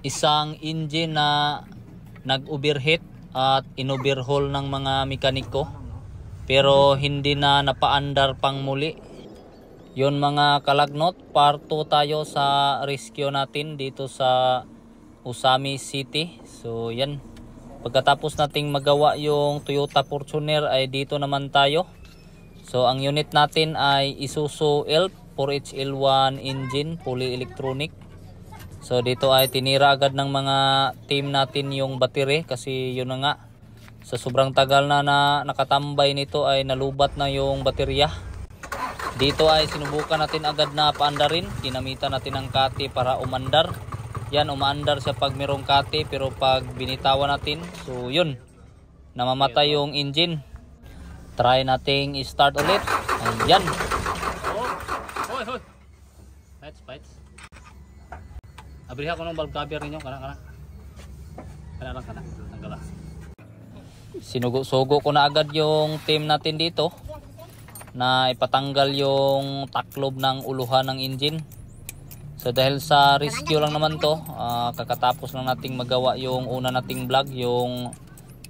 isang engine na nag-overheat at in-overhaul ng mga mekaniko pero hindi na napaandar pang muli. Yun mga kalagnot, part 2 tayo sa rescue natin dito sa Usami City. So yan, pagkatapos nating magawa yung Toyota Fortuner ay dito naman tayo. So ang unit natin ay Isuzu Elf 4HL1 engine, fully electronic. So dito ay tinira agad ng mga team natin yung battery kasi yun na nga, sa sobrang tagal na nakatambay nito ay nalubat na yung baterya. Dito ay sinubukan natin agad na paandarin, ginamitan natin ng kati para umandar. Yan, umaandar siya pag merong kati, pero pag binitawan natin, so yun, namamatay yung engine. Try nating i-start ulit. Ayan. Hoy. Bites. Abriha ko ng valve cover ninyo, kana. Tanggala. Sinugo-sugo ko na agad yung team natin dito na ipatanggal yung taklob ng uluhan ng engine. So dahil sa rescue lang naman to, kakatapos lang nating magawa yung una nating vlog, yung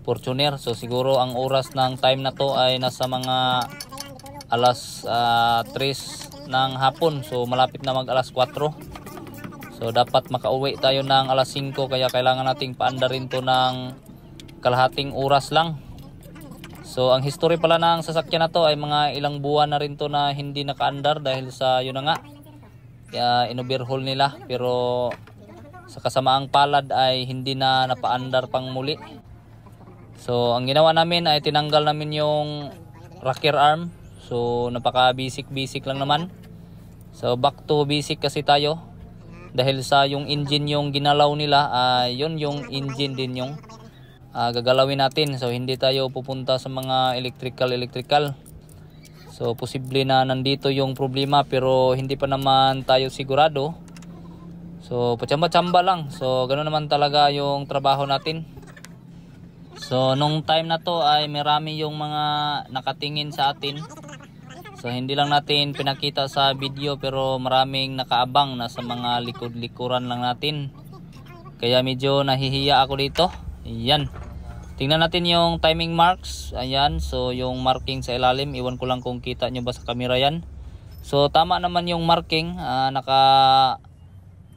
Fortuner. So siguro ang oras ng time na to ay nasa mga alas 3 ng hapon. So malapit na mag alas 4. So dapat makauwi tayo ng alas 5, kaya kailangan nating paandarin to ng kalahating oras lang. So ang history pala ng sasakyan na to ay mga ilang buwan na rin to na hindi nakaandar dahil sa yun na nga, in-overhaul nila, pero sa kasamaang palad ay hindi na napaandar pang muli. So ang ginawa namin ay tinanggal namin yung rocker arm. So napaka basic lang naman. So back to basic kasi tayo. Dahil sa yung engine yung ginalaw nila, yun yung engine din yung gagalawin natin. So hindi tayo pupunta sa mga electrical. So posible na nandito yung problema pero hindi pa naman tayo sigurado. So patsamba-tsamba lang. So ganoon naman talaga yung trabaho natin. So nung time na to ay marami yung mga nakatingin sa atin. So hindi lang natin pinakita sa video pero maraming nakaabang na sa mga likod-likuran lang natin. Kaya medyo nahihiya ako dito. Ayan. Tingnan natin yung timing marks. Ayan. So yung marking sa ilalim, iwan ko lang kung kita nyo ba sa camera yan. So tama naman yung marking. Naka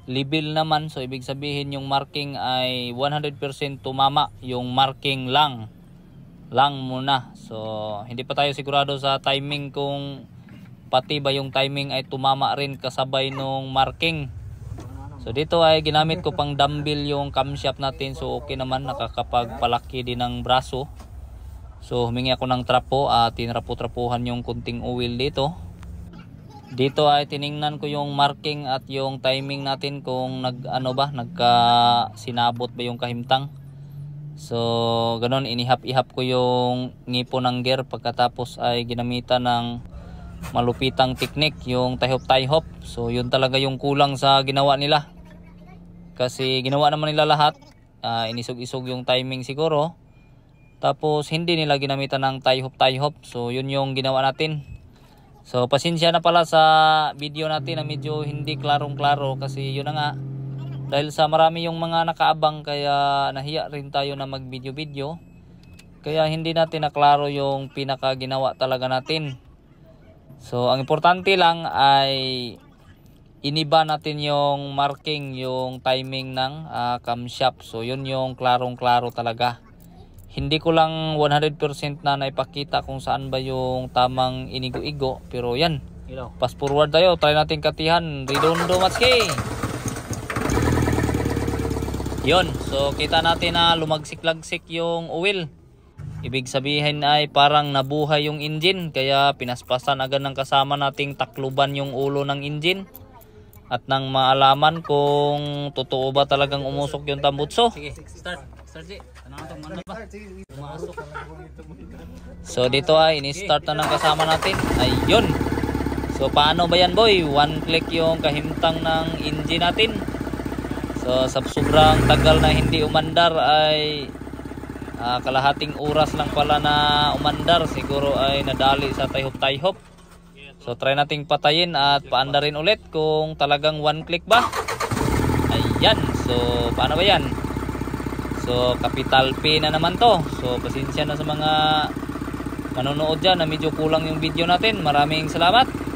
level naman. So ibig sabihin yung marking ay 100% tumama. Yung marking lang muna. So hindi pa tayo sigurado sa timing kung pati ba yung timing ay tumama rin kasabay nung marking. So dito ay ginamit ko pang dumbbell yung camshaft natin. So okay naman, nakakapagpalaki din ng braso. So humingi ako ng trapo at tinrapo-trapuhan yung kunting oil dito. Dito ay tiningnan ko yung marking at yung timing natin kung nagka-sinabot ba yung kahimtang. So ganon, inihap-ihap ko yung ngipon ng gear, pagkatapos ay ginamitan ng malupitang teknik, yung tie-hop. So yun talaga yung kulang sa ginawa nila, kasi ginawa naman nila lahat. Inisog-isog yung timing siguro, tapos hindi nila ginamitan ng tie-hop. So yun yung ginawa natin. So pasensya na pala sa video natin na medyo hindi klarong-klaro, kasi yun na nga, dahil sa marami yung mga nakaabang, kaya nahiya rin tayo na mag video. Kaya hindi natin naklaro yung pinaka ginawa talaga natin. So ang importante lang ay iniba natin yung marking, yung timing ng camshaft. So yun yung klarong-klaro talaga. Hindi ko lang 100% na naipakita kung saan ba yung tamang inigo-igo. Pero yan, fast forward tayo. Try natin katihan. Redondo Matski. Yun, so kita natin na lumagsik-lagsik yung oil. Ibig sabihin ay parang nabuhay yung engine, kaya pinaspasan agad ng kasama nating takluban yung ulo ng engine. At nang maalaman kung totoo ba talagang umusok yung tambutso. Sige, start G. So dito ay ini-start na ng kasama natin. Ayun. So paano ba yan, boy? One click yung kahimtang ng engine natin. So sa sobrang tagal na hindi umandar ay kalahating oras lang pala na umandar. Siguro ay nadali sa tie-hop. So try nating patayin at paandarin ulit kung talagang one click ba. Ayan. So paano ba yan? So capital P na naman to. So pasensya na sa mga manonood dyan na medyo kulang yung video natin. Maraming salamat.